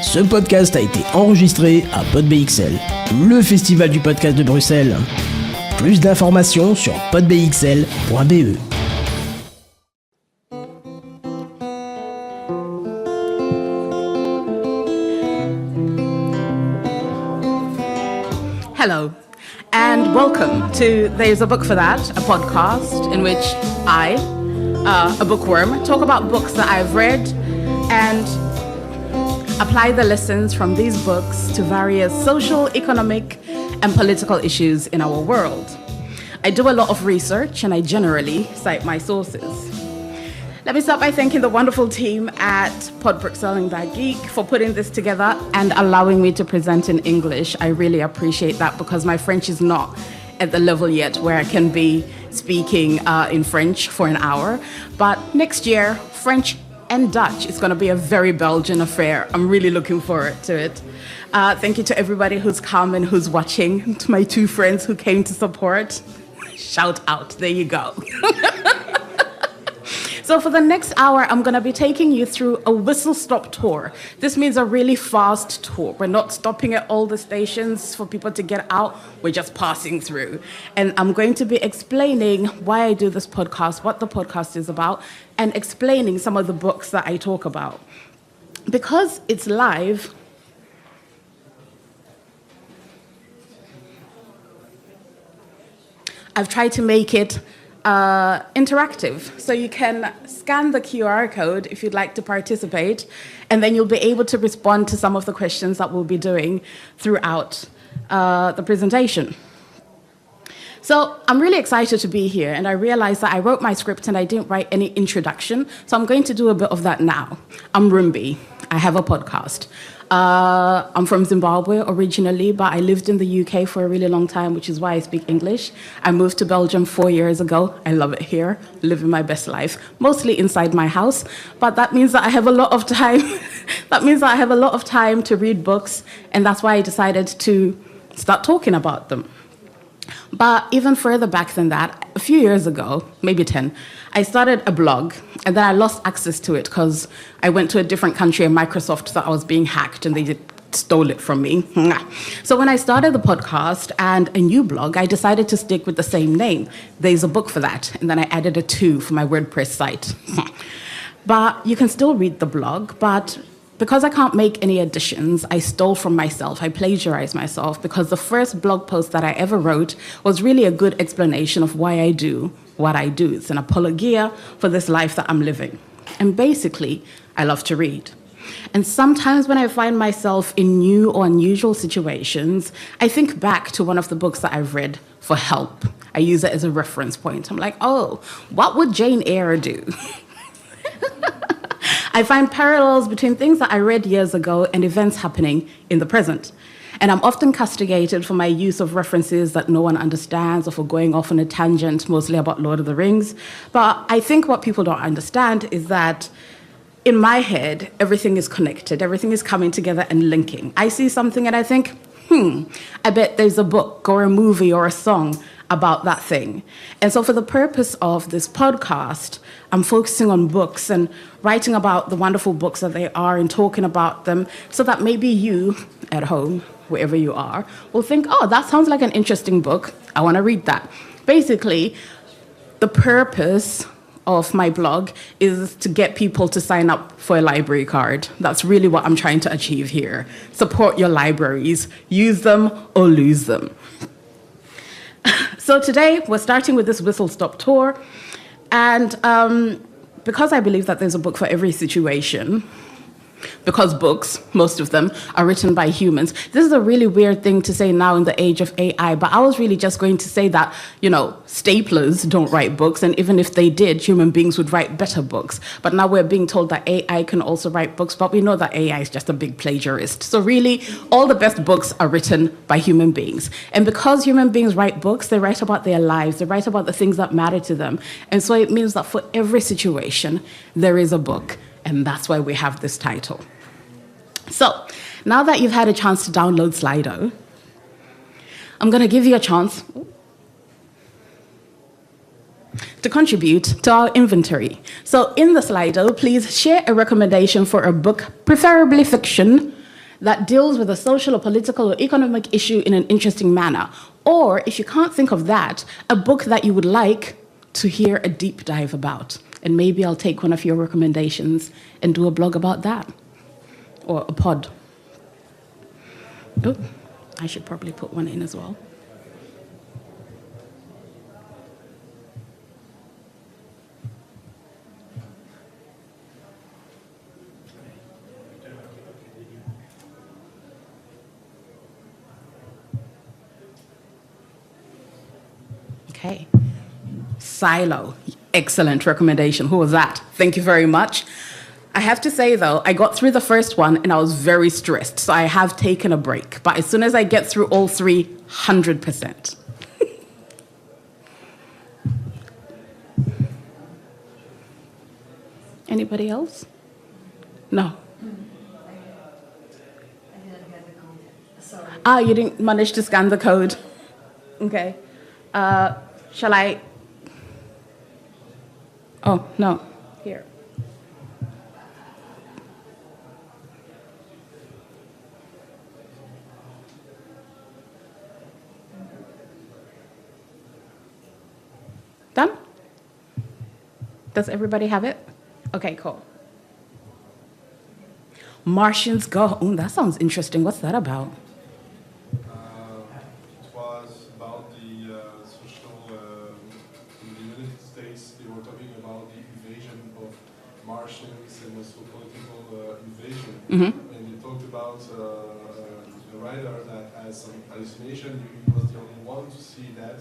Ce podcast a été enregistré à PodBXL, le festival du podcast de Bruxelles. Plus d'informations sur podbxl.be. Hello, and welcome to There's a Book for That, a podcast in which I, a bookworm, talk about books that I've read and apply the lessons from these books to various social, economic, and political issues in our world. I do a lot of research and I generally cite my sources. Let me start by thanking the wonderful team at PodBXL and That Geek for putting this together and allowing me to present in English. I really appreciate that because my French is not at the level yet where I can be speaking in French for an hour. But next year, French and Dutch is going to be a very Belgian affair. I'm really looking forward to it. Thank you to everybody who's come and who's watching, to my two friends who came to support. Shout out, there you go. So for the next hour, I'm going to be taking you through a whistle-stop tour. This means a really fast tour. We're not stopping at all the stations for people to get out. We're just passing through. And I'm going to be explaining why I do this podcast, what the podcast is about, and explaining some of the books that I talk about. Because it's live, I've tried to make it interactive. So you can scan the QR code if you'd like to participate, and then you'll be able to respond to some of the questions that we'll be doing throughout the presentation. So I'm really excited to be here, and I realized that I wrote my script and I didn't write any introduction, so I'm going to do a bit of that now. I'm Rumbi. I have a podcast. I'm from Zimbabwe originally, but I lived in the UK for a really long time, which is why I speak English. I moved to Belgium 4 years ago. I love it here, living my best life, mostly inside my house. But that means that I have a lot of time. That means that I have a lot of time to read books, and that's why I decided to start talking about them. But even further back than that, a few years ago, maybe 10, I started a blog, and then I lost access to it because I went to a different country and Microsoft thought I was being hacked and they stole it from me. So when I started the podcast and a new blog, I decided to stick with the same name. There's a book for that. And then I added a 2 for my WordPress site. But you can still read the blog, but because I can't make any additions, I stole from myself, I plagiarized myself, because the first blog post that I ever wrote was really a good explanation of why I do what I do. It's an apologia for this life that I'm living. And basically, I love to read. And sometimes when I find myself in new or unusual situations, I think back to one of the books that I've read for help. I use it as a reference point. I'm like, oh, what would Jane Eyre do? I find parallels between things that I read years ago and events happening in the present. And I'm often castigated for my use of references that no one understands or for going off on a tangent, mostly about Lord of the Rings. But I think what people don't understand is that in my head, everything is connected. Everything is coming together and linking. I see something and I think, I bet there's a book or a movie or a song about that thing. And so for the purpose of this podcast, I'm focusing on books and writing about the wonderful books that they are and talking about them so that maybe you at home, wherever you are, will think, oh, that sounds like an interesting book. I want to read that. Basically, the purpose of my blog is to get people to sign up for a library card. That's really what I'm trying to achieve here. Support your libraries. Use them or lose them. So today, we're starting with this whistle-stop tour. And because I believe that there's a book for every situation, because books, most of them, are written by humans. This is a really weird thing to say now in the age of AI, but I was really just going to say that, staplers don't write books, and even if they did, human beings would write better books. But now we're being told that AI can also write books, but we know that AI is just a big plagiarist. So really, all the best books are written by human beings. And because human beings write books, they write about their lives, they write about the things that matter to them. And so it means that for every situation, there is a book. And that's why we have this title. So, now that you've had a chance to download Slido, I'm going to give you a chance to contribute to our inventory. So in the Slido, please share a recommendation for a book, preferably fiction, that deals with a social or political or economic issue in an interesting manner. Or, if you can't think of that, a book that you would like to hear a deep dive about. And maybe I'll take one of your recommendations and do a blog about that. Or a pod. Oh, I should probably put one in as well. Okay. Silo. Excellent recommendation. Who was that? Thank you very much. I have to say, though, I got through the first one and I was very stressed, so I have taken a break. But as soon as I get through all three, 100%. Anybody else? No. You didn't manage to scan the code. Okay. Shall I? Oh, no. Here. Done? Does everybody have it? Okay, cool. Martians Go. Oh, that sounds interesting. What's that about? It was about the social, in the United States, they were talking about the invasion of Martians and also political invasion. Mm-hmm. And they talked about a writer that has some hallucination. He was the only one to see that.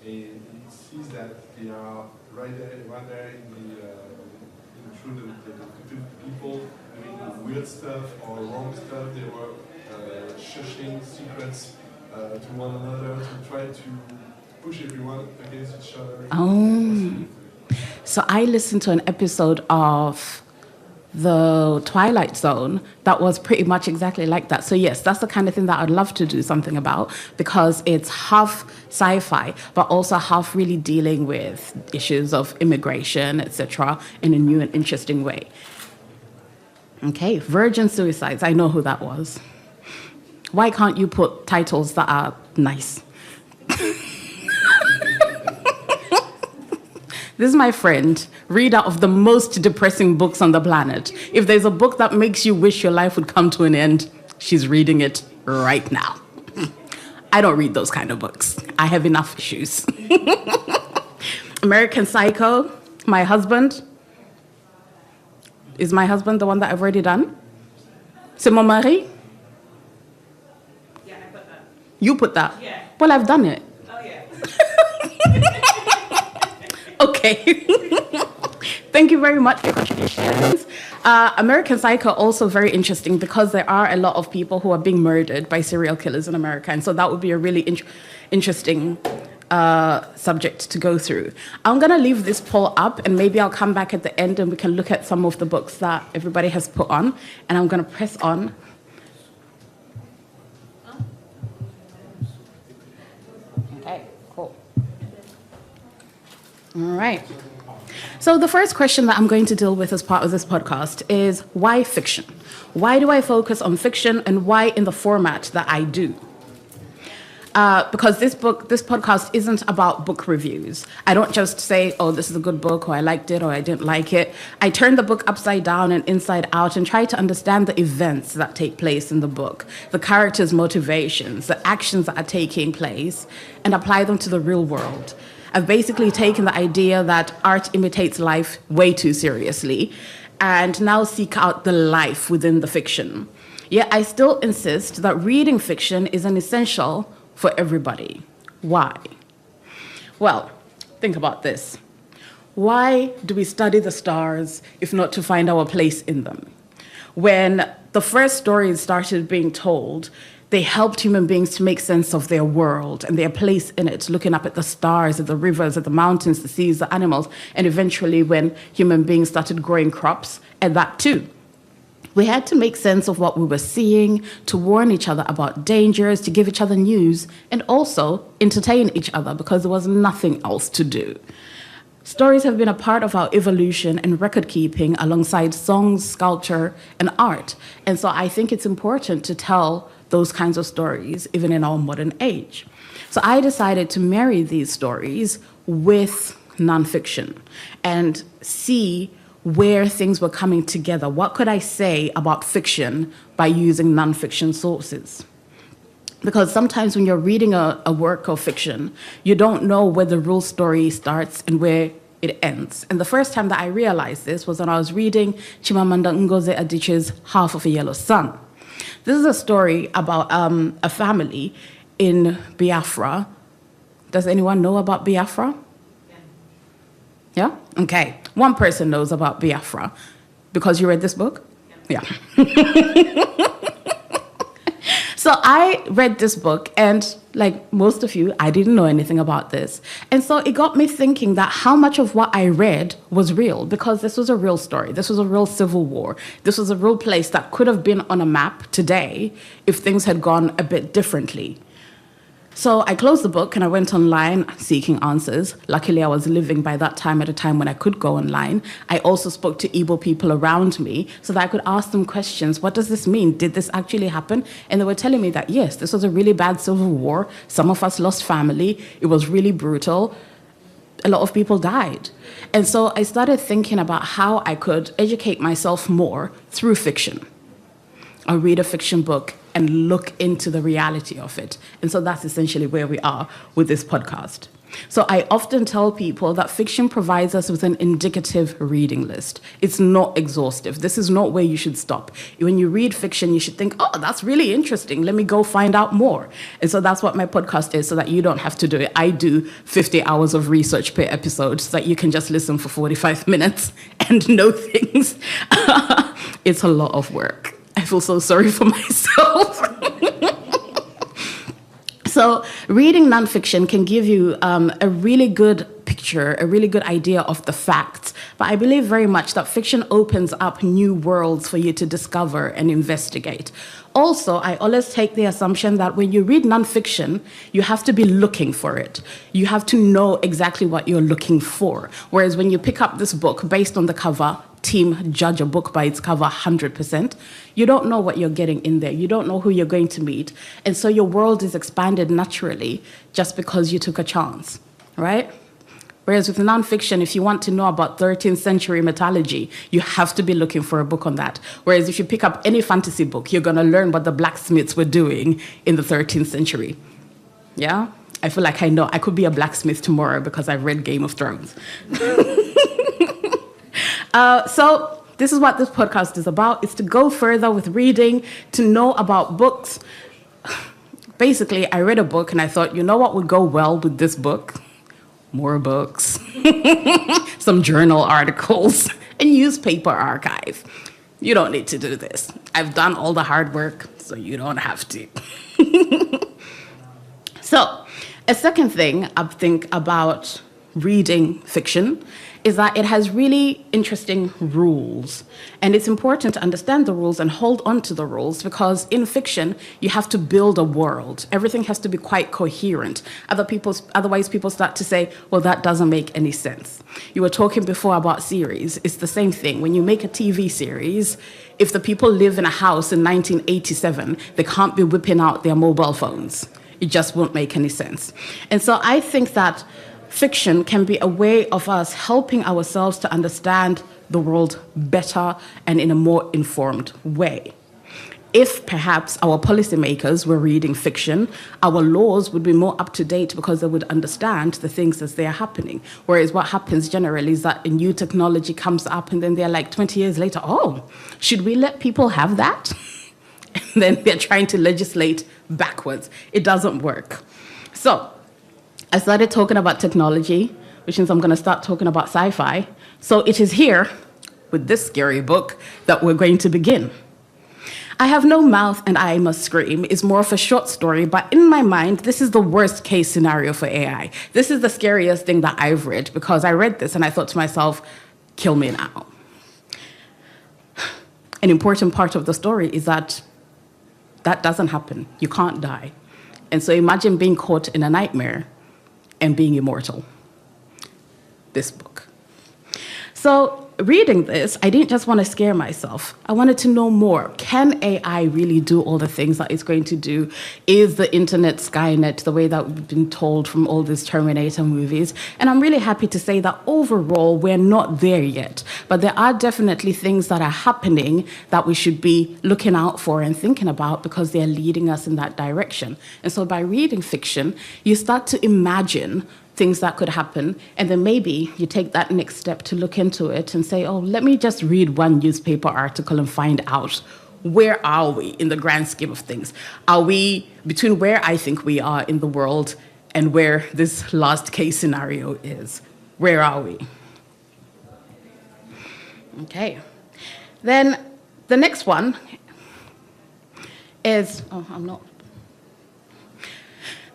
And he sees that they are right there in through the people doing weird stuff or wrong stuff. They were shushing secrets to one another to try to push everyone against each other. Oh. So I listened to an episode of The Twilight Zone that was pretty much exactly like that. So yes, that's the kind of thing that I'd love to do something about, because it's half sci-fi, but also half really dealing with issues of immigration, etc., in a new and interesting way. Okay, Virgin Suicides. I know who that was. Why can't you put titles that are nice? This is my friend, reader of the most depressing books on the planet. If there's a book that makes you wish your life would come to an end, she's reading it right now. I don't read those kind of books. I have enough issues. American Psycho, my husband. Is my husband the one that I've already done? C'est mon mari? Yeah, I put that. You put that? Yeah. Well, I've done it. Oh, yeah. Okay. Thank you very much for your contributions. American Psycho also very interesting because there are a lot of people who are being murdered by serial killers in America, and so that would be a really interesting subject to go through. I'm going to leave this poll up, and maybe I'll come back at the end and we can look at some of the books that everybody has put on, and I'm going to press on. Okay, cool. All right. So the first question that I'm going to deal with as part of this podcast is, why fiction? Why do I focus on fiction, and why in the format that I do? Because this podcast isn't about book reviews. I don't just say, oh, this is a good book, or I liked it, or I didn't like it. I turn the book upside down and inside out and try to understand the events that take place in the book, the characters' motivations, the actions that are taking place, and apply them to the real world. I've basically taken the idea that art imitates life way too seriously, and now seek out the life within the fiction. Yet I still insist that reading fiction is an essential for everybody. Why? Well, think about this. Why do we study the stars if not to find our place in them? When the first stories started being told, they helped human beings to make sense of their world and their place in it, looking up at the stars, at the rivers, at the mountains, the seas, the animals, and eventually when human beings started growing crops, and that too. We had to make sense of what we were seeing, to warn each other about dangers, to give each other news, and also entertain each other because there was nothing else to do. Stories have been a part of our evolution and record keeping alongside songs, sculpture, and art. And so I think it's important to tell those kinds of stories even in our modern age. So I decided to marry these stories with nonfiction and see where things were coming together. What could I say about fiction by using nonfiction sources? Because sometimes when you're reading a work of fiction, you don't know where the real story starts and where it ends. And the first time that I realized this was when I was reading Chimamanda Ngozi Adichie's Half of a Yellow Sun. This is a story about a family in Biafra. Does anyone know about Biafra? Yeah? Okay. One person knows about Biafra. Because you read this book? Yeah. So I read this book, and like most of you, I didn't know anything about this. And so it got me thinking that how much of what I read was real, because this was a real story. This was a real civil war. This was a real place that could have been on a map today if things had gone a bit differently. So I closed the book and I went online seeking answers. Luckily, I was living by that time at a time when I could go online. I also spoke to Igbo people around me so that I could ask them questions. What does this mean? Did this actually happen? And they were telling me that, yes, this was a really bad civil war. Some of us lost family. It was really brutal. A lot of people died. And so I started thinking about how I could educate myself more through fiction. I read a fiction book and look into the reality of it. And so that's essentially where we are with this podcast. So I often tell people that fiction provides us with an indicative reading list. It's not exhaustive. This is not where you should stop. When you read fiction, you should think, oh, that's really interesting. Let me go find out more. And so that's what my podcast is, so that you don't have to do it. I do 50 hours of research per episode so that you can just listen for 45 minutes and know things. It's a lot of work. I feel so sorry for myself. So reading nonfiction can give you a really good picture, a really good idea of the facts. But I believe very much that fiction opens up new worlds for you to discover and investigate. Also, I always take the assumption that when you read nonfiction, you have to be looking for it. You have to know exactly what you're looking for. Whereas when you pick up this book based on the cover, team judge a book by its cover 100%, you don't know what you're getting in there. You don't know who you're going to meet. And so your world is expanded naturally just because you took a chance, right? Whereas with nonfiction, if you want to know about 13th century mythology, you have to be looking for a book on that. Whereas if you pick up any fantasy book, you're going to learn what the blacksmiths were doing in the 13th century. Yeah? I feel like I know. I could be a blacksmith tomorrow because I've read Game of Thrones. So this is what this podcast is about. It's to go further with reading, to know about books. Basically, I read a book and I thought, you know what would go well with this book? More books, some journal articles, a newspaper archive. You don't need to do this. I've done all the hard work, so you don't have to. So, a second thing I think about reading fiction is that it has really interesting rules. And it's important to understand the rules and hold on to the rules, because in fiction, you have to build a world. Everything has to be quite coherent. Otherwise, people start to say, well, that doesn't make any sense. You were talking before about series. It's the same thing. When you make a TV series, if the people live in a house in 1987, they can't be whipping out their mobile phones. It just won't make any sense. And so I think that fiction can be a way of us helping ourselves to understand the world better and in a more informed way. If perhaps our policymakers were reading fiction, our laws would be more up to date because they would understand the things as they are happening. Whereas what happens generally is that a new technology comes up and then they're like 20 years later, oh, should we let people have that? And then they're trying to legislate backwards. It doesn't work. So I started talking about technology, which means I'm going to start talking about sci-fi. So it is here, with this scary book, that we're going to begin. I Have No Mouth and I Must Scream is more of a short story, but in my mind, this is the worst case scenario for AI. This is the scariest thing that I've read, because I read this and I thought to myself, kill me now. An important part of the story is that that doesn't happen. You can't die. And so imagine being caught in a nightmare and being immortal. this book. So reading this, I didn't just want to scare myself. I wanted to know more. Can AI really do all the things that it's going to do? Is the internet Skynet the way that we've been told from all these Terminator movies? And I'm really happy to say that overall, we're not there yet. But there are definitely things that are happening that we should be looking out for and thinking about because they're leading us in that direction. And so by reading fiction, you start to imagine things that could happen, and then maybe you take that next step to look into it and say, oh, let me just read one newspaper article and find out where are we in the grand scheme of things. Are we between where I think we are in the world and where this last case scenario is? Where are we? Okay. Then the next one is,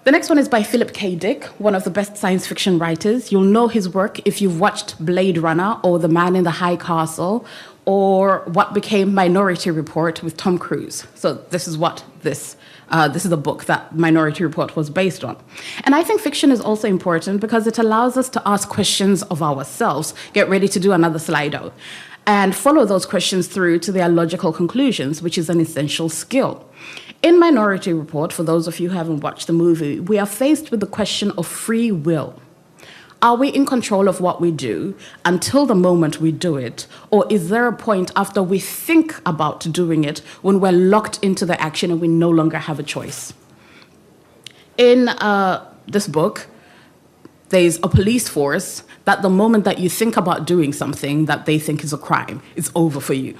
The next one is by Philip K. Dick, one of the best science fiction writers. You'll know his work if you've watched Blade Runner or The Man in the High Castle or what became Minority Report with Tom Cruise. So this is the book that Minority Report was based on. And I think fiction is also important because it allows us to ask questions of ourselves. Get ready to do another Slido. And follow those questions through to their logical conclusions, which is an essential skill. In Minority Report, for those of you who haven't watched the movie, we are faced with the question of free will. Are we in control of what we do until the moment we do it? Or is there a point after we think about doing it when we're locked into the action and we no longer have a choice? In this book, there's a police force that the moment that you think about doing something that they think is a crime, it's over for you.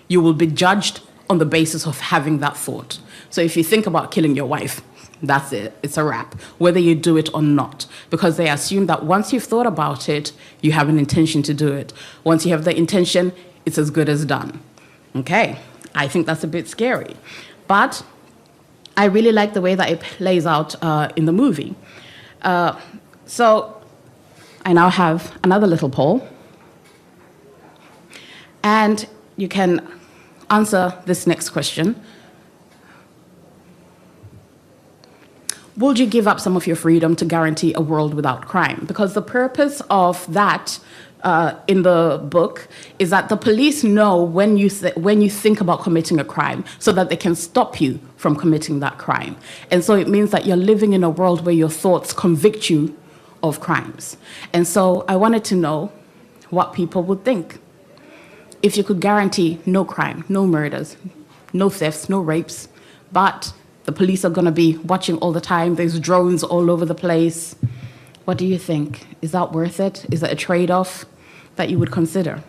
You will be judged on the basis of having that thought. So if you think about killing your wife, that's it. It's a wrap, whether you do it or not, because they assume that once you've thought about it, you have an intention to do it. Once you have the intention, it's as good as done. Okay, I think that's a bit scary. But I really like the way that it plays out in the movie. So I now have another little poll. And you can answer this next question. Would you give up some of your freedom to guarantee a world without crime? Because the purpose of that in the book is that the police know when you think about committing a crime so that they can stop you from committing that crime. And so it means that you're living in a world where your thoughts convict you of crimes. And so I wanted to know what people would think. If you could guarantee no crime, no murders, no thefts, no rapes, but the police are going to be watching all the time, there's drones all over the place, what do you think? Is that worth it? Is it a trade-off that you would consider?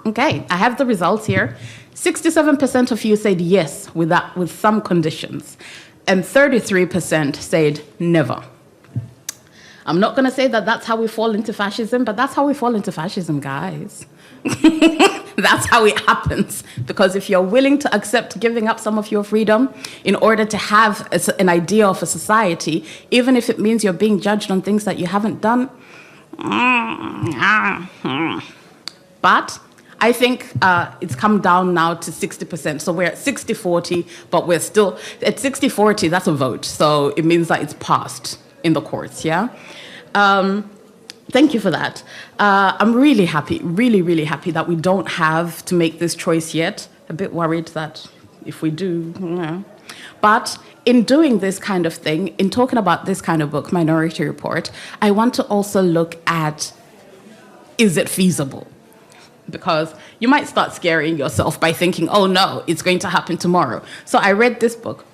Okay, I have the results here. 67% of you said yes with some conditions, and 33% said never. I'm not going to say that that's how we fall into fascism, but that's how we fall into fascism, guys. That's how it happens. Because if you're willing to accept giving up some of your freedom in order to have an idea of a society, even if it means you're being judged on things that you haven't done. But I think it's come down now to 60%. So we're at 60-40, but we're still at 60-40, that's a vote. So it means that it's passed in the courts, yeah? Thank you for that. I'm really happy, really happy that we don't have to make this choice yet. A bit worried that if we do, But in doing this kind of thing, in talking about this kind of book, Minority Report, I want to also look at, is it feasible? Because you might start scaring yourself by thinking, oh no, it's going to happen tomorrow. So I read this book,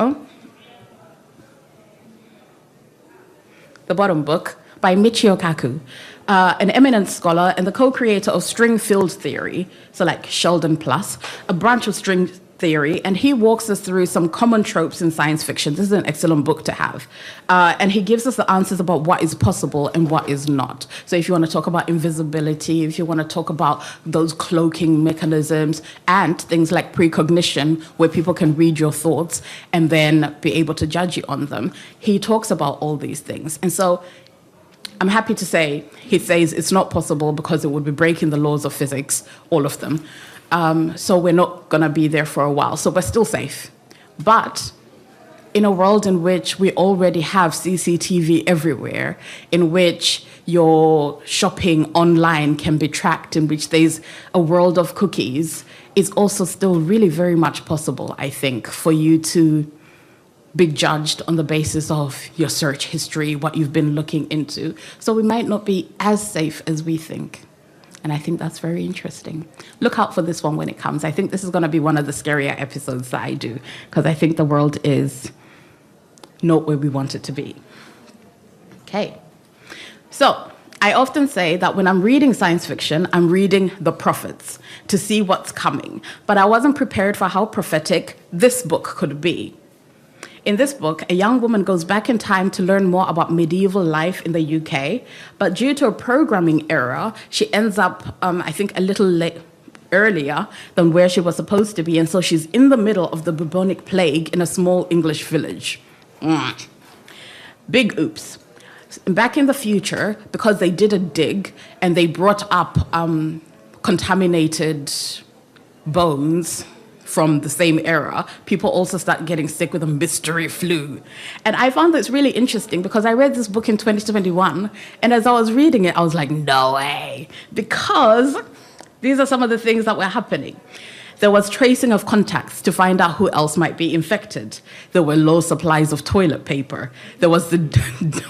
the bottom book, by Michio Kaku, an eminent scholar and the co-creator of string field theory, so like Sheldon Plus, a branch of string theory, and he walks us through some common tropes in science fiction. This is an excellent book to have. And he gives us the answers about what is possible and what is not. So if you want to talk about invisibility, if you want to talk about those cloaking mechanisms and things like precognition, where people can read your thoughts and then be able to judge you on them, he talks about all these things. And so I'm happy to say, he says it's not possible because it would be breaking the laws of physics, all of them. So we're not going to be there for a while. So we're still safe. But in a world in which we already have CCTV everywhere, in which your shopping online can be tracked, in which there's a world of cookies, it's also still really very much possible, I think, for you to be judged on the basis of your search history, what you've been looking into. So we might not be as safe as we think. And I think that's very interesting. Look out for this one when it comes. I think this is going to be one of the scarier episodes that I do, because I think the world is not where we want it to be. Okay. So I often say that when I'm reading science fiction, I'm reading the prophets to see what's coming. But I wasn't prepared for how prophetic this book could be. In this book, a young woman goes back in time to learn more about medieval life in the UK, but due to a programming error, she ends up, I think, a little earlier than where she was supposed to be, and so she's in the middle of the bubonic plague in a small English village. Big oops. Back in the future, because they did a dig and they brought up contaminated bones from the same era, people also start getting sick with a mystery flu. And I found this really interesting because I read this book in 2021, and as I was reading it, I was like, no way, because these are some of the things that were happening. There was tracing of contacts to find out who else might be infected. There were low supplies of toilet paper. There was the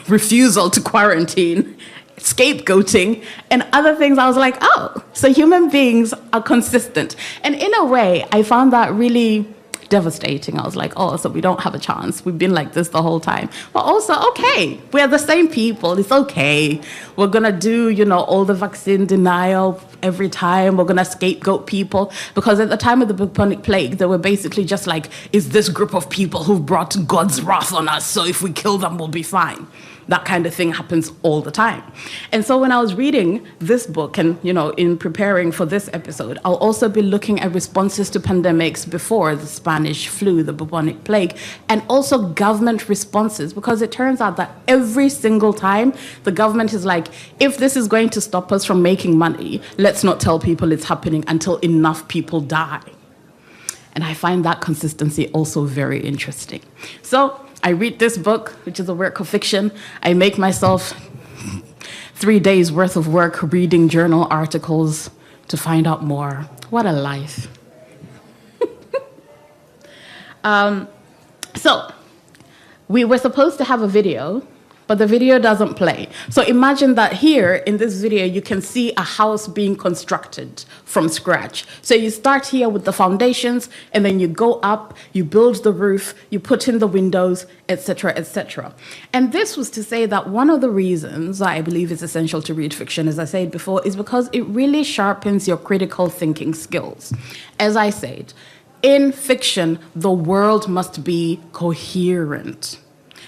refusal to quarantine, scapegoating, and other things. I was like, oh, so human beings are consistent. And in a way, I found that really devastating. I was like, oh, so we don't have a chance. We've been like this the whole time. But also, okay, we're the same people. It's okay. We're going to do, all the vaccine denial every time. We're going to scapegoat people. Because at the time of the bubonic plague, they were basically just like, is this group of people who've brought God's wrath on us, so if we kill them, we'll be fine. That kind of thing happens all the time. And so when I was reading this book and, in preparing for this episode, I'll also be looking at responses to pandemics before the Spanish flu, the bubonic plague, and also government responses, because it turns out that every single time the government is like, if this is going to stop us from making money, let's not tell people it's happening until enough people die. And I find that consistency also very interesting. So I read this book, which is a work of fiction. I make myself 3 days worth of work reading journal articles to find out more. What a life. So we were supposed to have a video, but the video doesn't play. So imagine that here in this video, you can see a house being constructed from scratch. So you start here with the foundations, and then you go up, you build the roof, you put in the windows, etc., etc. And this was to say that one of the reasons that I believe is essential to read fiction, as I said before, is because it really sharpens your critical thinking skills. As I said, in fiction, the world must be coherent.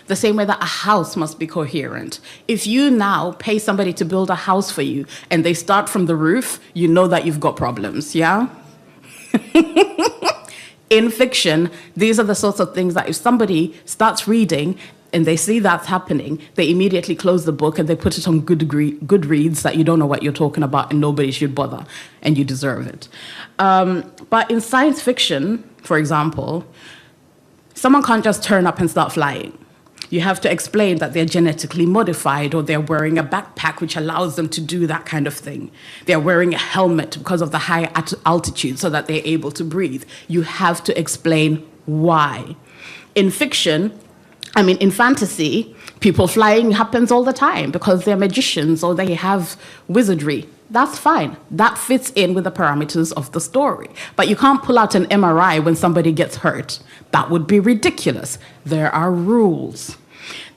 The same way that a house must be coherent. If you now pay somebody to build a house for you and they start from the roof, you know that you've got problems, yeah? In fiction, these are the sorts of things that if somebody starts reading and they see that's happening, they immediately close the book and they put it on Goodreads that you don't know what you're talking about and nobody should bother, and you deserve it. But in science fiction, for example, someone can't just turn up and start flying. You have to explain that they're genetically modified, or they're wearing a backpack which allows them to do that kind of thing. They're wearing a helmet because of the high altitude so that they're able to breathe. You have to explain why. In fiction, in fantasy, people flying happens all the time because they're magicians or they have wizardry. That's fine. That fits in with the parameters of the story. But you can't pull out an MRI when somebody gets hurt. That would be ridiculous. There are rules.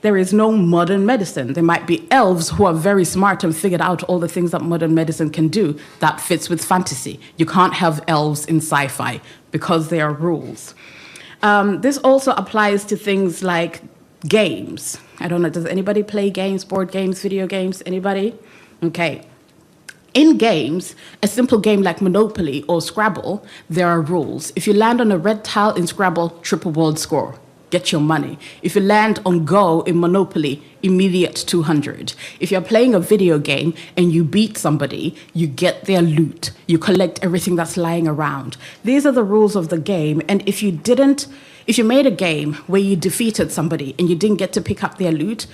There is no modern medicine. There might be elves who are very smart and figured out all the things that modern medicine can do. That fits with fantasy. You can't have elves in sci-fi because there are rules. This also applies to things like games. I don't know, does anybody play games, board games, video games? Anybody? Okay. In games, a simple game like Monopoly or Scrabble, there are rules. If you land on a red tile in Scrabble, triple world score. Get your money. If you land on Go in Monopoly, immediate 200. If you're playing a video game and you beat somebody, you get their loot. You collect everything that's lying around. These are the rules of the game, and if you didn't If you made a game where you defeated somebody and you didn't get to pick up their loot,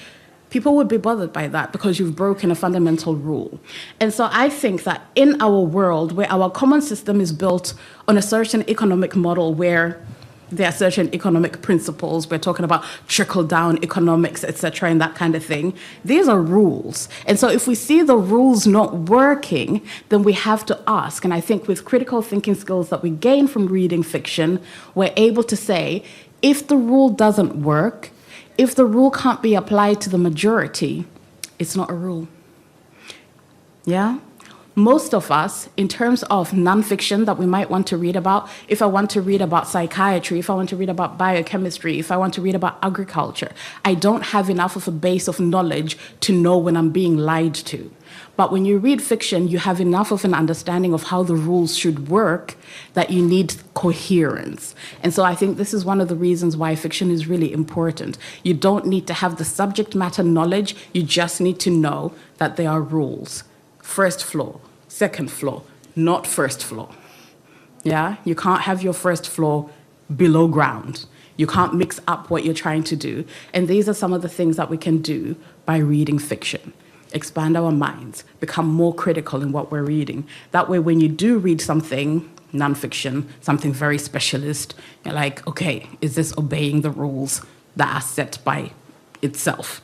people would be bothered by that because you've broken a fundamental rule. And so I think that in our world where our common system is built on a certain economic model where there are certain economic principles, we're talking about trickle-down economics, etc., and that kind of thing, these are rules. And so if we see the rules not working, then we have to ask. And I think with critical thinking skills that we gain from reading fiction, we're able to say, if the rule doesn't work, if the rule can't be applied to the majority, it's not a rule. Yeah? Most of us, in terms of nonfiction that we might want to read about, if I want to read about psychiatry, if I want to read about biochemistry, if I want to read about agriculture, I don't have enough of a base of knowledge to know when I'm being lied to. But when you read fiction, you have enough of an understanding of how the rules should work that you need coherence. And so I think this is one of the reasons why fiction is really important. You don't need to have the subject matter knowledge, you just need to know that there are rules. First floor, second floor, not first floor. Yeah, you can't have your first floor below ground. You can't mix up what you're trying to do. And these are some of the things that we can do by reading fiction. Expand our minds, become more critical in what we're reading. That way, when you do read something, nonfiction, something very specialist, you're like, okay, is this obeying the rules that are set by itself?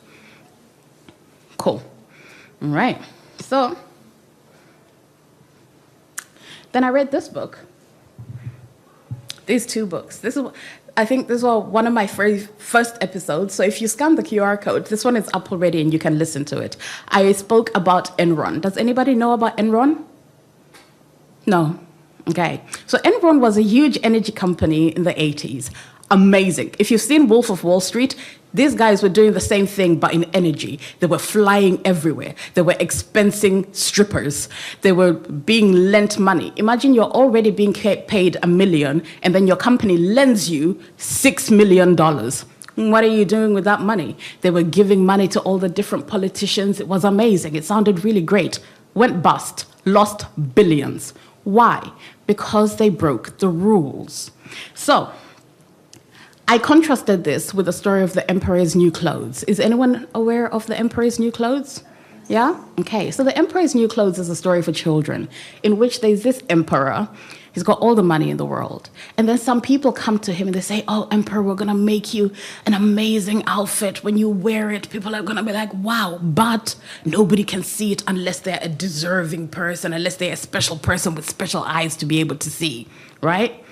Cool. All right. So then I read this book. These two books. I think this was one of my very first episodes. So if you scan the QR code, this one is up already and you can listen to it. I spoke about Enron. Does anybody know about Enron? No? Okay. So Enron was a huge energy company in the 80s. Amazing. If you've seen Wolf of Wall Street, these guys were doing the same thing, but in energy. They were flying everywhere. They were expensing strippers. They were being lent money. Imagine you're already being paid $1 million, and then your company lends you $6 million. What are you doing with that money? They were giving money to all the different politicians. It was amazing. It sounded really great. Went bust. Lost billions. Why? Because they broke the rules. So I contrasted this with the story of the Emperor's New Clothes. Is anyone aware of the Emperor's New Clothes? Yeah? Okay, so the Emperor's New Clothes is a story for children in which there's this emperor. He's got all the money in the world. And then some people come to him and they say, oh, Emperor, we're going to make you an amazing outfit. When you wear it, people are going to be like, wow, but nobody can see it unless they're a deserving person, unless they're a special person with special eyes to be able to see, right?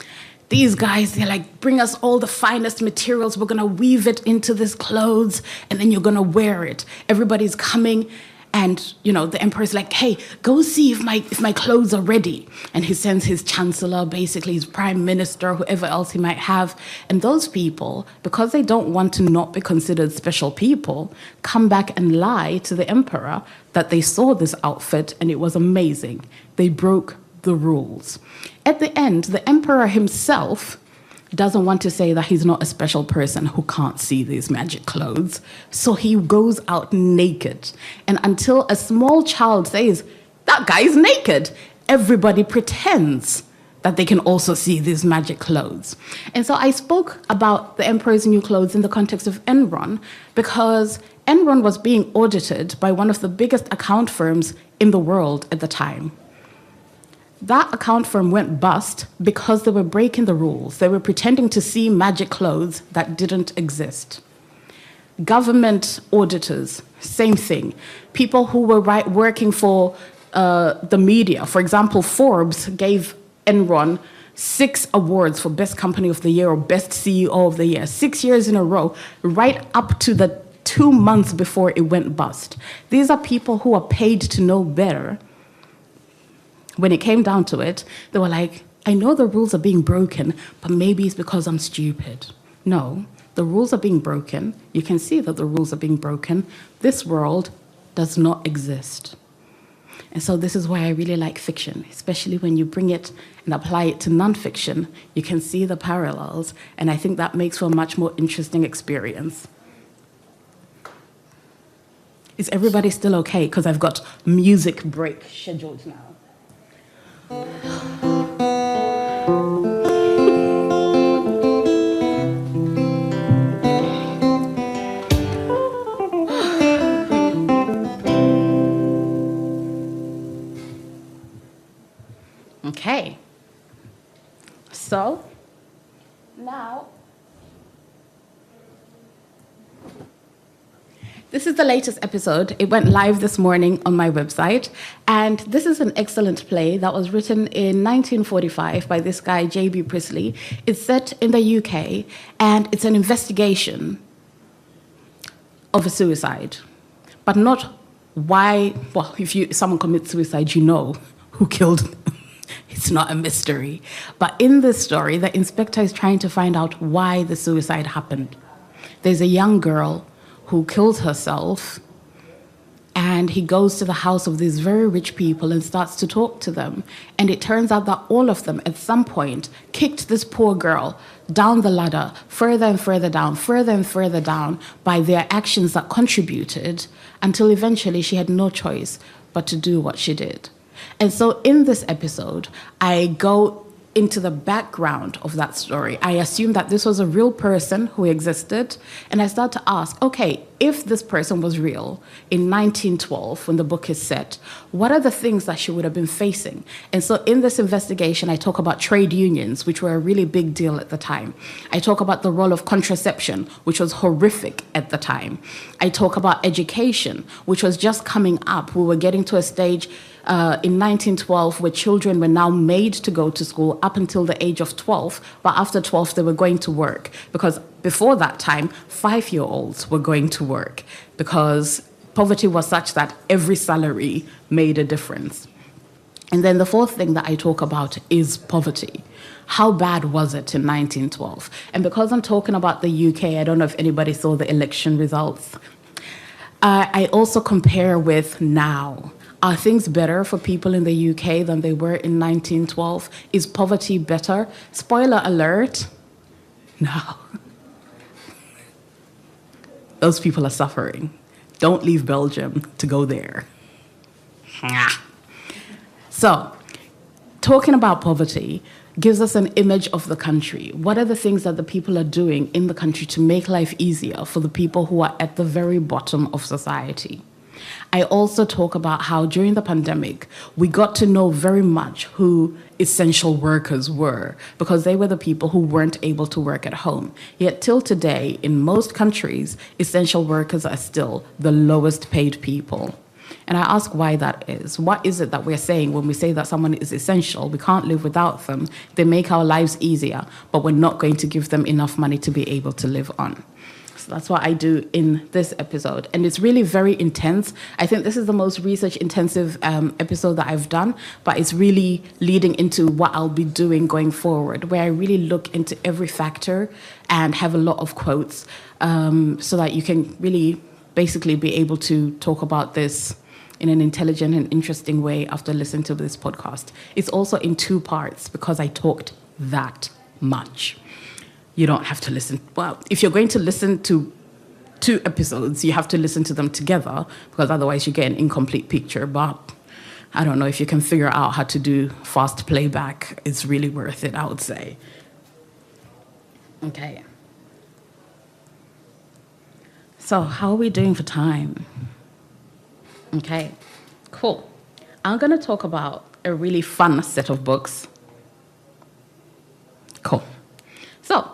These guys, they're like, bring us all the finest materials. We're going to weave it into this clothes, and then you're going to wear it. Everybody's coming, and, you know, the emperor's like, hey, go see if my clothes are ready. And he sends his chancellor, basically his prime minister, whoever else he might have. And those people, because they don't want to not be considered special people, come back and lie to the emperor that they saw this outfit, and it was amazing. They broke the rules. At the end, the emperor himself doesn't want to say that he's not a special person who can't see these magic clothes. So he goes out naked. And until a small child says, that guy's naked, everybody pretends that they can also see these magic clothes. And so I spoke about the Emperor's New Clothes in the context of Enron because Enron was being audited by one of the biggest account firms in the world at the time. That account firm went bust because they were breaking the rules. They were pretending to see magic clothes that didn't exist. Government auditors, same thing. People who were working for the media. For example, Forbes gave Enron 6 awards for Best Company of the Year or Best CEO of the Year, 6 years in a row, right up to the 2 months before it went bust. These are people who are paid to know better. When it came down to it, they were like, I know the rules are being broken, but maybe it's because I'm stupid. No, the rules are being broken. You can see that the rules are being broken. This world does not exist. And so this is why I really like fiction, especially when you bring it and apply it to nonfiction. You can see the parallels, and I think that makes for a much more interesting experience. Is everybody still okay? Because I've got music break scheduled now. So now, this is the latest episode. It went live this morning on my website. And this is an excellent play that was written in 1945 by this guy, J.B. Priestley. It's set in the UK, and it's an investigation of a suicide. But not why, well, if someone commits suicide, you know who killed them. It's not a mystery. But in this story, the inspector is trying to find out why the suicide happened. There's a young girl who kills herself, and he goes to the house of these very rich people and starts to talk to them. And it turns out that all of them at some point kicked this poor girl down the ladder, further and further down by their actions that contributed, until eventually she had no choice but to do what she did. And so in this episode, I go into the background of that story. I assume that this was a real person who existed, and I start to ask, okay, if this person was real in 1912, when the book is set, what are the things that she would have been facing? And so in this investigation, I talk about trade unions, which were a really big deal at the time. I talk about the role of contraception, which was horrific at the time. I talk about education, which was just coming up. We were getting to a stage in 1912 where children were now made to go to school up until the age of 12, but after 12 they were going to work, because before that time 5-year-olds were going to work because poverty was such that every salary made a difference. And then the fourth thing that I talk about is poverty. How bad was it in 1912? And because I'm talking about the UK, I don't know if anybody saw the election results. I also compare with now. Are things better for people in the UK than they were in 1912? Is poverty better? Spoiler alert, no. Those people are suffering. Don't leave Belgium to go there. So, talking about poverty gives us an image of the country. What are the things that the people are doing in the country to make life easier for the people who are at the very bottom of society? I also talk about how during the pandemic, we got to know very much who essential workers were, because they were the people who weren't able to work at home. Yet till today, in most countries, essential workers are still the lowest paid people. And I ask why that is. What is it that we're saying when we say that someone is essential? We can't live without them. They make our lives easier, but we're not going to give them enough money to be able to live on. So that's what I do in this episode. And it's really very intense. I think this is the most research-intensive episode that I've done, but it's really leading into what I'll be doing going forward, where I really look into every factor and have a lot of quotes so that you can really basically be able to talk about this in an intelligent and interesting way after listening to this podcast. It's also in 2 parts because I talked that much. You don't have to listen. Well, if you're going to listen to 2 episodes, you have to listen to them together, because otherwise you get an incomplete picture. But I don't know, if you can figure out how to do fast playback, it's really worth it, I would say. Okay. So how are we doing for time? Okay, cool. I'm going to talk about a really fun set of books. Cool. So,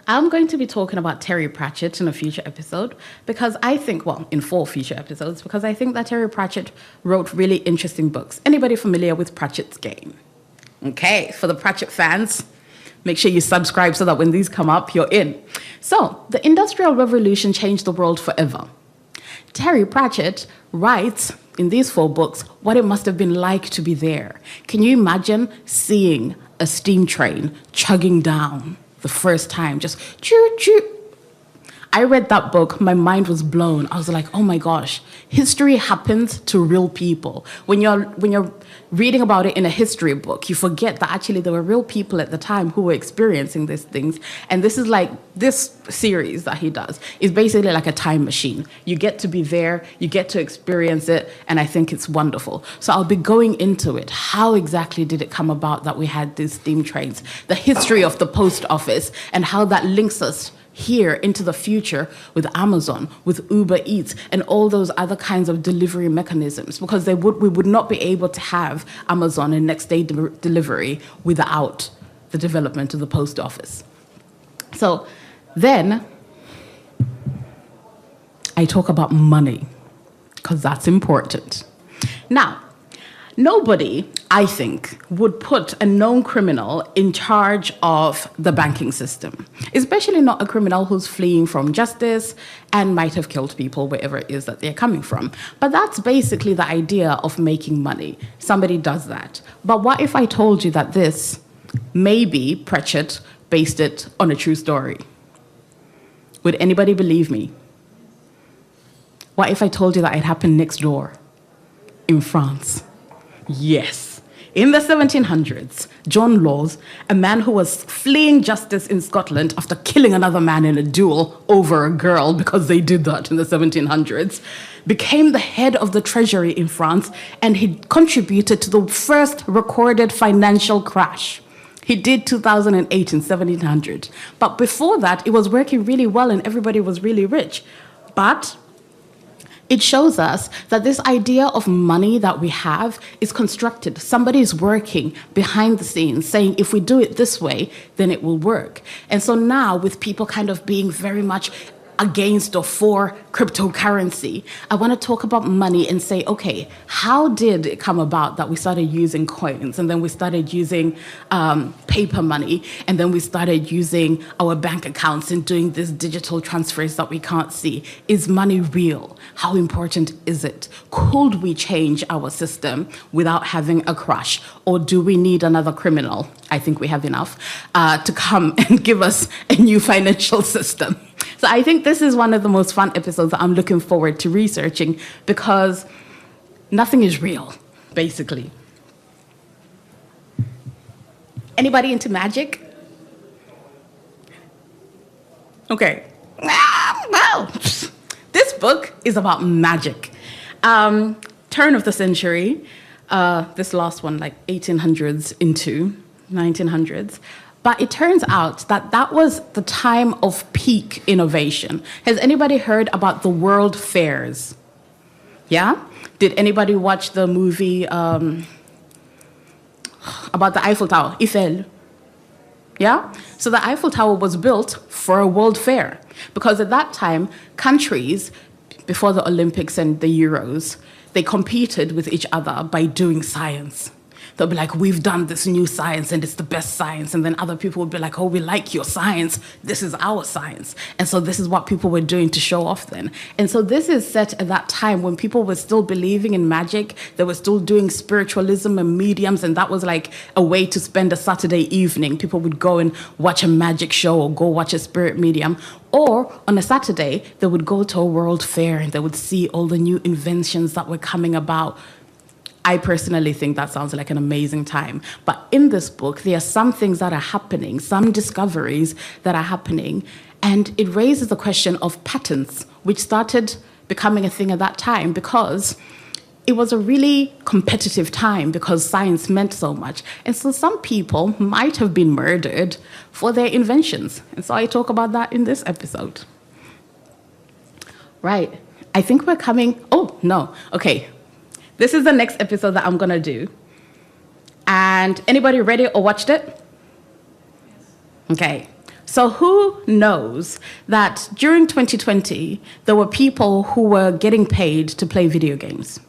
I'm going to be talking about Terry Pratchett in a future episode because I think, well, in 4 future episodes, because I think that Terry Pratchett wrote really interesting books. Anybody familiar with Pratchett's Game? Okay, for the Pratchett fans, make sure you subscribe so that when these come up, you're in. So, the Industrial Revolution changed the world forever. Terry Pratchett writes in these 4 books what it must have been like to be there. Can you imagine seeing a steam train chugging down the first time, just choo choo? I read that book, my mind was blown. I was like, oh my gosh, history happens to real people. When you're reading about it in a history book, you forget that actually there were real people at the time who were experiencing these things. And this is like, this series that he does is basically like a time machine. You get to be there, you get to experience it, and I think it's wonderful. So I'll be going into it. How exactly did it come about that we had these steam trains? The history of the post office and how that links us here into the future with Amazon, with Uber Eats, and all those other kinds of delivery mechanisms, because we would not be able to have Amazon and next day delivery without the development of the post office. So then I talk about money, because that's important. Now, nobody, I think, would put a known criminal in charge of the banking system, especially not a criminal who's fleeing from justice and might have killed people wherever it is that they're coming from. But that's basically the idea of making money. Somebody does that. But what if I told you that this, maybe Pratchett based it on a true story? Would anybody believe me? What if I told you that it happened next door in France? Yes. In the 1700s, John Laws, a man who was fleeing justice in Scotland after killing another man in a duel over a girl, because they did that in the 1700s, became the head of the treasury in France, and he contributed to the first recorded financial crash. He did 2008 in 1700. But before that, it was working really well and everybody was really rich. But it shows us that this idea of money that we have is constructed. Somebody is working behind the scenes saying, if we do it this way, then it will work. And so now, with people kind of being very much against or for cryptocurrency, I want to talk about money and say, okay, how did it come about that we started using coins, and then we started using paper money, and then we started using our bank accounts and doing these digital transfers that we can't see? Is money real? How important is it? Could we change our system without having a crash? Or do we need another criminal? I think we have enough to come and give us a new financial system. So I think this is one of the most fun episodes that I'm looking forward to researching, because nothing is real, basically. Anybody into magic? Okay. Well, this book is about magic. Turn of the century, this last one, like 1800s into 1900s. But it turns out that that was the time of peak innovation. Has anybody heard about the world fairs? Yeah? Did anybody watch the movie about the Eiffel Tower, Eiffel? Yeah? So the Eiffel Tower was built for a world fair, because at that time, countries, before the Olympics and the Euros, they competed with each other by doing science. They'll be like, we've done this new science and it's the best science. And then other people would be like, oh, we like your science. This is our science. And so this is what people were doing to show off then. And so this is set at that time when people were still believing in magic. They were still doing spiritualism and mediums. And that was like a way to spend a Saturday evening. People would go and watch a magic show or go watch a spirit medium. Or on a Saturday, they would go to a world fair and they would see all the new inventions that were coming about. I personally think that sounds like an amazing time. But in this book, there are some things that are happening, some discoveries that are happening, and it raises the question of patents, which started becoming a thing at that time because it was a really competitive time because science meant so much. And so some people might have been murdered for their inventions. And so I talk about that in this episode. Right. I think we're coming... Oh, no. Okay. This is the next episode that I'm going to do. And anybody read it or watched it? Yes. Okay. So who knows that during 2020, there were people who were getting paid to play video games?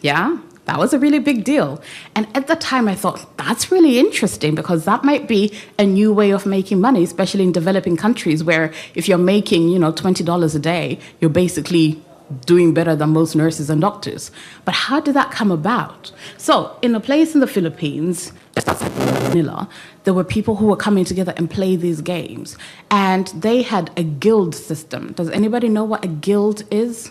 Yeah? That was a really big deal. And at the time, I thought, that's really interesting because that might be a new way of making money, especially in developing countries where if you're making, $20 a day, you're basically doing better than most nurses and doctors. But how did that come about? So in a place in the Philippines, just outside Manila, there were people who were coming together and play these games. And they had a guild system. Does anybody know what a guild is?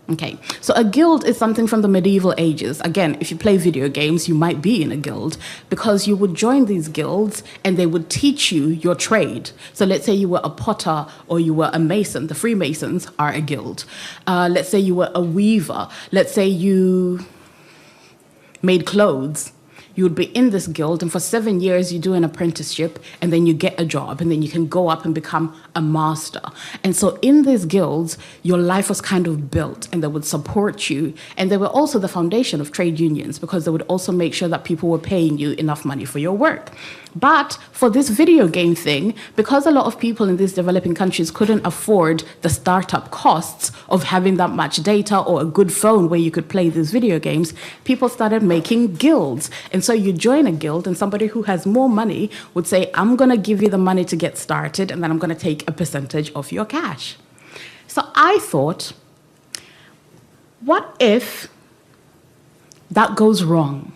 Okay, so a guild is something from the medieval ages. Again, if you play video games, you might be in a guild because you would join these guilds and they would teach you your trade. So let's say you were a potter or you were a mason. The Freemasons are a guild. Let's say you were a weaver. Let's say you made clothes. You would be in this guild, and for 7 years you do an apprenticeship, and then you get a job, and then you can go up and become a master. And so in these guilds, your life was kind of built, and they would support you. And they were also the foundation of trade unions, because they would also make sure that people were paying you enough money for your work. But for this video game thing, because a lot of people in these developing countries couldn't afford the startup costs of having that much data or a good phone where you could play these video games, people started making guilds. And so you join a guild, and somebody who has more money would say, I'm going to give you the money to get started, and then I'm going to take a percentage of your cash. So I thought, what if that goes wrong?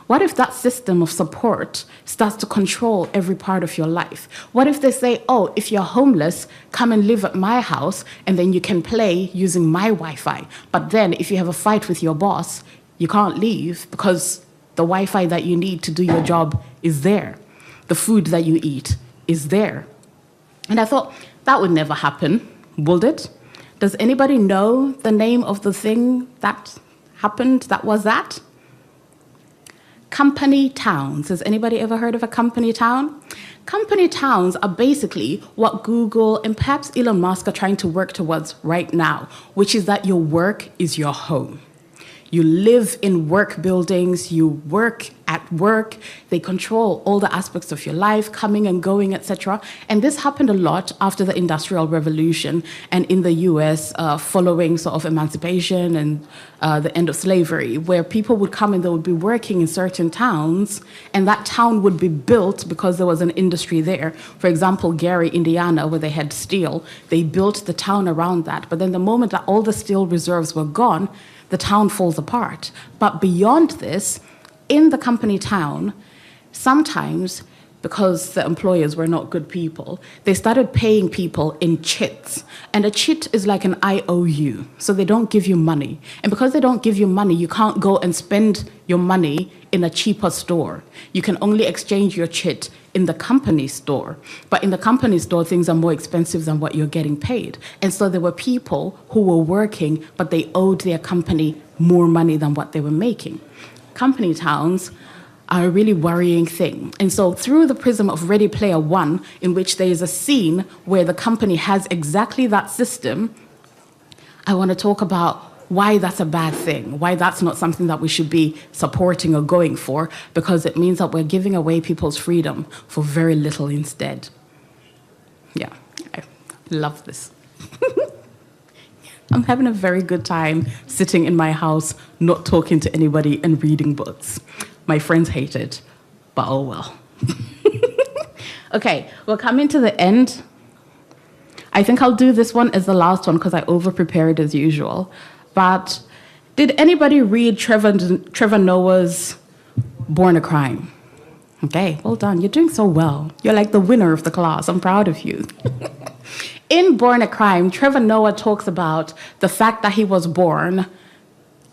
What if that system of support starts to control every part of your life? What if they say, oh, if you're homeless, come and live at my house, and then you can play using my Wi-Fi. But then if you have a fight with your boss, you can't leave because the Wi-Fi that you need to do your job is there. The food that you eat is there. And I thought, that would never happen, would it? Does anybody know the name of the thing that happened that was that? Company towns. Has anybody ever heard of a company town? Company towns are basically what Google and perhaps Elon Musk are trying to work towards right now, which is that your work is your home. You live in work buildings, you work at work, they control all the aspects of your life, coming and going, etc. And this happened a lot after the Industrial Revolution and in the US following sort of emancipation and the end of slavery, where people would come and they would be working in certain towns, and that town would be built because there was an industry there. For example, Gary, Indiana, where they had steel, they built the town around that. But then the moment that all the steel reserves were gone, the town falls apart. But beyond this, in the company town, sometimes, because the employers were not good people, they started paying people in chits. And a chit is like an IOU, so they don't give you money. And because they don't give you money, you can't go and spend your money in a cheaper store. You can only exchange your chit in the company store. But in the company store, things are more expensive than what you're getting paid. And so there were people who were working, but they owed their company more money than what they were making. Company towns are a really worrying thing. And so through the prism of Ready Player One, in which there is a scene where the company has exactly that system, I want to talk about why that's a bad thing, why that's not something that we should be supporting or going for, because it means that we're giving away people's freedom for very little instead. Yeah, I love this. I'm having a very good time sitting in my house, not talking to anybody and reading books. My friends hate it, but oh well. Okay, we're coming to the end. I think I'll do this one as the last one because I over-prepared as usual. But did anybody read Trevor Noah's Born a Crime? Okay, well done. You're doing so well. You're like the winner of the class. I'm proud of you. In Born a Crime, Trevor Noah talks about the fact that he was born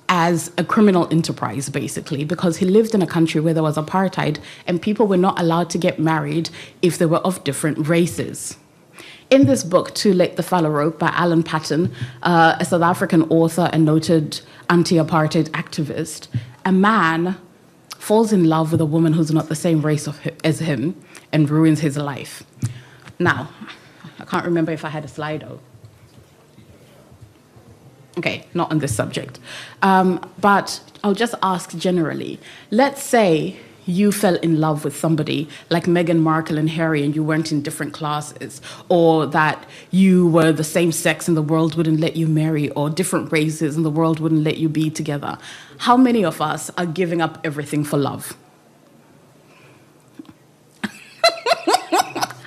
as a criminal enterprise, basically, because he lived in a country where there was apartheid and people were not allowed to get married if they were of different races. In this book, Too Late the Fellow Wrote by Alan Paton, a South African author and noted anti-apartheid activist, a man falls in love with a woman who's not the same race as him and ruins his life. Now, I can't remember if I had a Slido. Okay, not on this subject. But I'll just ask generally. Let's say you fell in love with somebody like Meghan Markle and Harry and you weren't in different classes, or that you were the same sex and the world wouldn't let you marry, or different races and the world wouldn't let you be together. How many of us are giving up everything for love?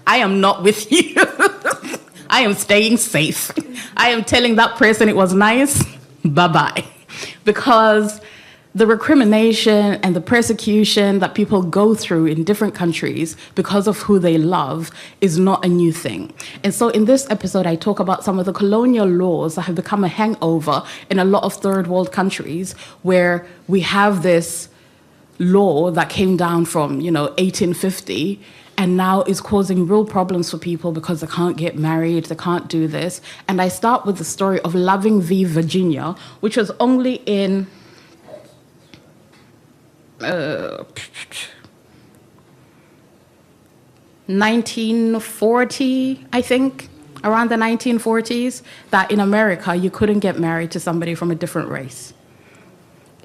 I am not with you. I am staying safe. I am telling that person it was nice, bye-bye. Because the recrimination and the persecution that people go through in different countries because of who they love is not a new thing. And so in this episode, I talk about some of the colonial laws that have become a hangover in a lot of third world countries, where we have this law that came down from, 1850, and now is causing real problems for people because they can't get married, they can't do this. And I start with the story of Loving v. Virginia, which was only in 1940, I think, around the 1940s, that in America you couldn't get married to somebody from a different race.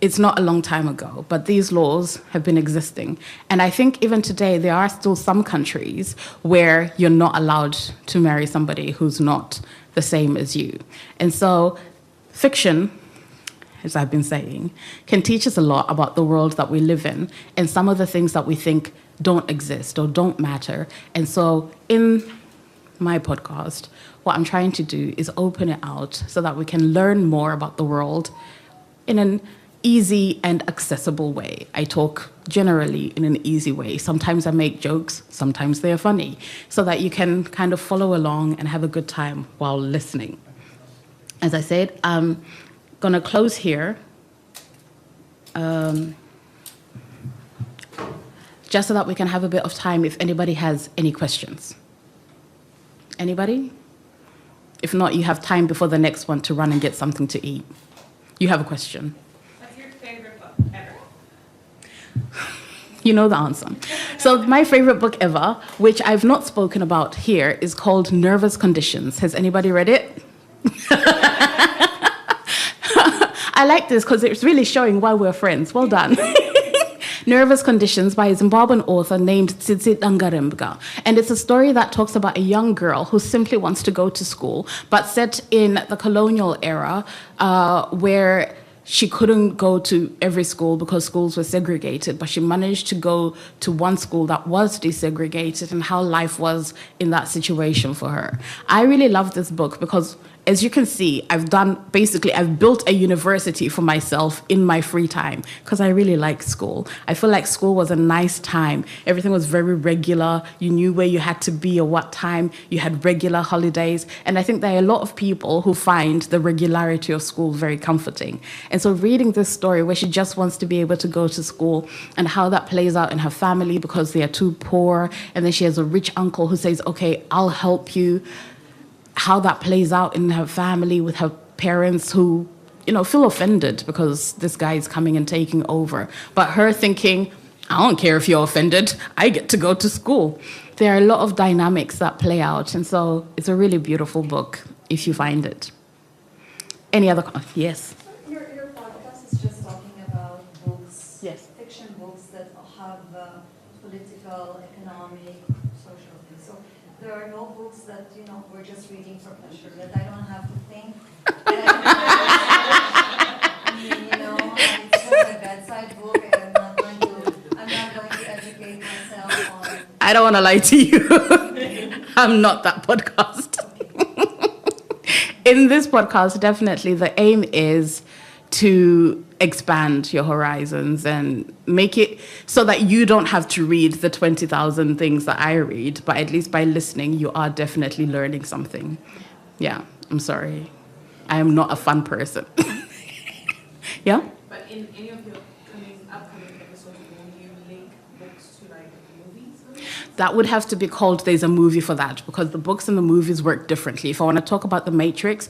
It's not a long time ago, but these laws have been existing. And I think even today there are still some countries where you're not allowed to marry somebody who's not the same as you. And so fiction, as I've been saying, can teach us a lot about the world that we live in and some of the things that we think don't exist or don't matter. And so in my podcast, what I'm trying to do is open it out so that we can learn more about the world in an easy and accessible way. I talk generally in an easy way. Sometimes I make jokes, sometimes they are funny, so that you can kind of follow along and have a good time while listening. As I said, I'm gonna close here. Just so that we can have a bit of time if anybody has any questions. Anybody? If not, you have time before the next one to run and get something to eat. You have a question. What's your favorite book ever? You know the answer. So my favorite book ever, which I've not spoken about here, is called Nervous Conditions. Has anybody read it? I like this because it's really showing why we're friends. Well done. Nervous Conditions by a Zimbabwean author named Tsitsi Dangarembga. And it's a story that talks about a young girl who simply wants to go to school, but set in the colonial era where she couldn't go to every school because schools were segregated, but she managed to go to one school that was desegregated and how life was in that situation for her. I really love this book because, as you can see, I've built a university for myself in my free time because I really like school. I feel like school was a nice time. Everything was very regular. You knew where you had to be or what time. You had regular holidays. And I think there are a lot of people who find the regularity of school very comforting. And so reading this story where she just wants to be able to go to school and how that plays out in her family because they are too poor. And then she has a rich uncle who says, okay, I'll help you. How that plays out in her family with her parents who, feel offended because this guy is coming and taking over. But her thinking, I don't care if you're offended, I get to go to school. There are a lot of dynamics that play out. And so it's a really beautiful book if you find it. Any other, yes? Your podcast is just talking about books, Yes. fiction books that have political, economic, social things. So there are no books that, we're just reading for pleasure, that I don't have to think. It's just a bedside book and I'm not going to educate myself on. I don't want to lie to you. I'm not that podcast. In this podcast, definitely the aim is to expand your horizons and make it so that you don't have to read the 20,000 things that I read, but at least by listening, you are definitely learning something. Yeah, I'm sorry. I am not a fun person. Yeah? But in any of your upcoming episodes, will you link books to movies? That would have to be called There's a Movie for That, because the books and the movies work differently. If I want to talk about The Matrix,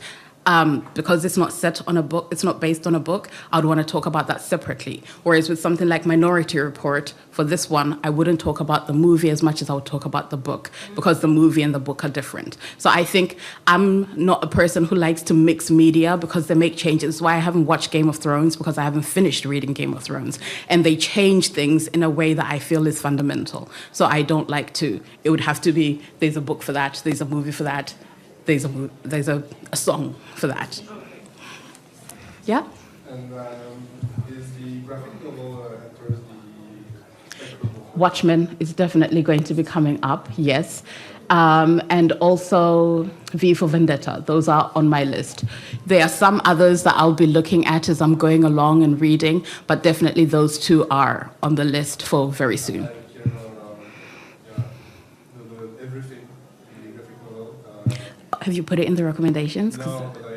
because it's not set on a book, it's not based on a book, I'd want to talk about that separately. Whereas with something like Minority Report, for this one, I wouldn't talk about the movie as much as I would talk about the book, because the movie and the book are different. So I think I'm not a person who likes to mix media because they make changes. That's why I haven't watched Game of Thrones, because I haven't finished reading Game of Thrones. And they change things in a way that I feel is fundamental. So I don't like to, it would have to be, there's a book for that, there's a movie for that, there's a song for that. Yeah? And is the graphic novel enters the... Watchmen is definitely going to be coming up, yes. And also V for Vendetta. Those are on my list. There are some others that I'll be looking at as I'm going along and reading, but definitely those two are on the list for very soon. Everything, the graphic novel. Have you put it in the recommendations? No, but I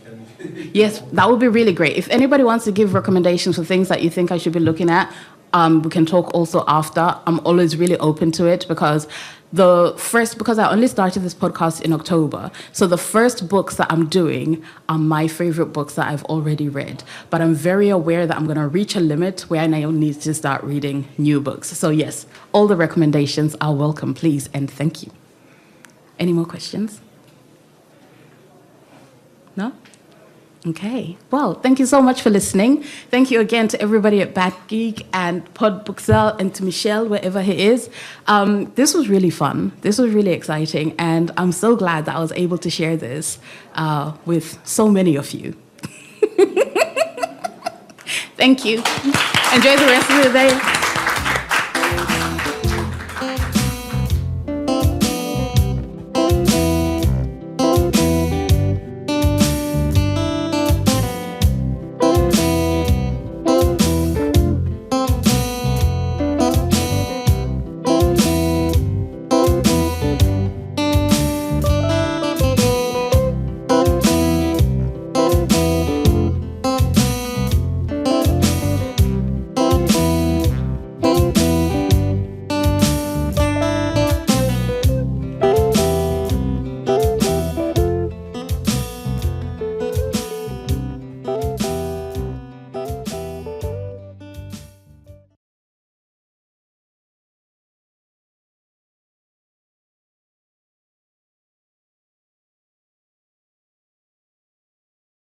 can... Yes, that would be really great. If anybody wants to give recommendations for things that you think I should be looking at, We can talk also after. I'm always really open to it because I only started this podcast in October, so the first books that I'm doing are my favorite books that I've already read. But I'm very aware that I'm going to reach a limit where I now need to start reading new books. So yes, all the recommendations are welcome, please, and thank you. Any more questions? No? Okay. Well, thank you so much for listening. Thank you again to everybody at Bad Geek and PodBXL and to Michelle, wherever he is. This was really fun. This was really exciting. And I'm so glad that I was able to share this with so many of you. Thank you. Enjoy the rest of the day.